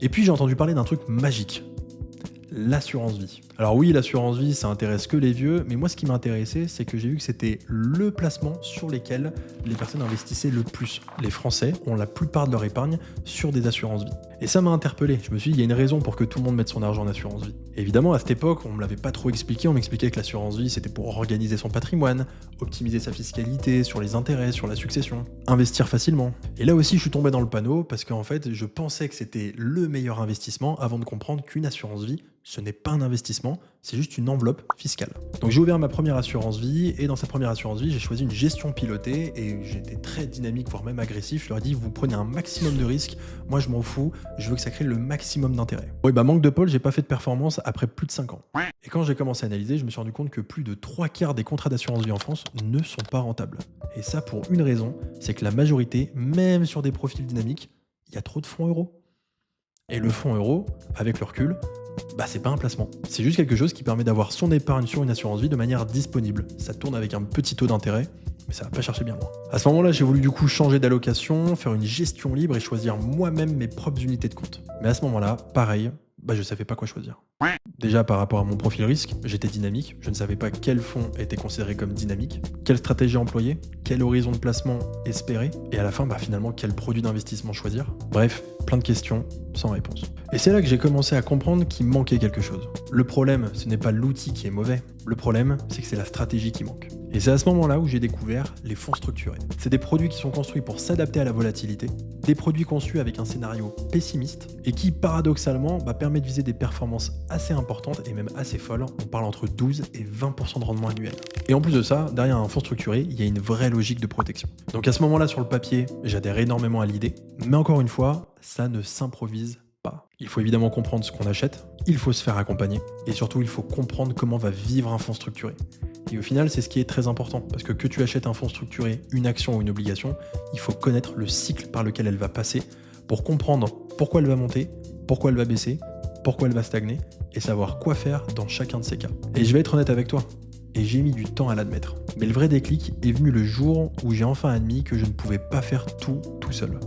Et puis j'ai entendu parler d'un truc magique. L'assurance vie. Alors oui, l'assurance vie, ça intéresse que les vieux, mais moi ce qui m'intéressait, c'est que j'ai vu que c'était le placement sur lesquels les personnes investissaient le plus. Les Français ont la plupart de leur épargne sur des assurances vie. Et ça m'a interpellé. Je me suis dit, il y a une raison pour que tout le monde mette son argent en assurance vie. Et évidemment, à cette époque, on me l'avait pas trop expliqué. On m'expliquait que l'assurance vie, c'était pour organiser son patrimoine, optimiser sa fiscalité, sur les intérêts, sur la succession, investir facilement. Et là aussi, je suis tombé dans le panneau parce qu'en fait, je pensais que c'était le meilleur investissement avant de comprendre qu'une assurance vie, ce n'est pas un investissement, c'est juste une enveloppe fiscale. Donc j'ai ouvert ma première assurance vie et dans cette première assurance vie, j'ai choisi une gestion pilotée et j'étais très dynamique, voire même agressif. Je leur ai dit, vous prenez un maximum de risques, moi je m'en fous, je veux que ça crée le maximum d'intérêt. Oui, manque de bol, j'ai pas fait de performance après plus de 5 ans. Et quand j'ai commencé à analyser, je me suis rendu compte que plus de 3/4 des contrats d'assurance vie en France ne sont pas rentables. Et ça pour une raison, c'est que la majorité, même sur des profils dynamiques, il y a trop de fonds euros. Et le fonds euro, avec le recul, c'est pas un placement. C'est juste quelque chose qui permet d'avoir son épargne sur une assurance vie de manière disponible. Ça tourne avec un petit taux d'intérêt, mais ça va pas chercher bien loin. À ce moment-là, j'ai voulu du coup changer d'allocation, faire une gestion libre et choisir moi-même mes propres unités de compte. Mais à ce moment-là, pareil, je savais pas quoi choisir. Déjà par rapport à mon profil risque, j'étais dynamique, je ne savais pas quel fonds était considéré comme dynamique, quelle stratégie employer, quel horizon de placement espérer, et à la fin, finalement, quel produit d'investissement choisir. Bref, plein de questions sans réponse. Et c'est là que j'ai commencé à comprendre qu'il manquait quelque chose. Le problème, ce n'est pas l'outil qui est mauvais, le problème, c'est que c'est la stratégie qui manque. Et c'est à ce moment-là où j'ai découvert les fonds structurés. C'est des produits qui sont construits pour s'adapter à la volatilité, des produits conçus avec un scénario pessimiste et qui, paradoxalement, permet de viser des performances assez importantes et même assez folles. On parle entre 12 et 20% de rendement annuel. Et en plus de ça, derrière un fonds structuré, il y a une vraie logique de protection. Donc à ce moment-là, sur le papier, j'adhère énormément à l'idée, mais encore une fois, ça ne s'improvise pas. Il faut évidemment comprendre ce qu'on achète, il faut se faire accompagner, et surtout il faut comprendre comment va vivre un fonds structuré. Et au final, c'est ce qui est très important, parce que tu achètes un fonds structuré, une action ou une obligation, il faut connaître le cycle par lequel elle va passer pour comprendre pourquoi elle va monter, pourquoi elle va baisser, pourquoi elle va stagner, et savoir quoi faire dans chacun de ces cas. Et je vais être honnête avec toi, et j'ai mis du temps à l'admettre. Mais le vrai déclic est venu le jour où j'ai enfin admis que je ne pouvais pas faire tout seul.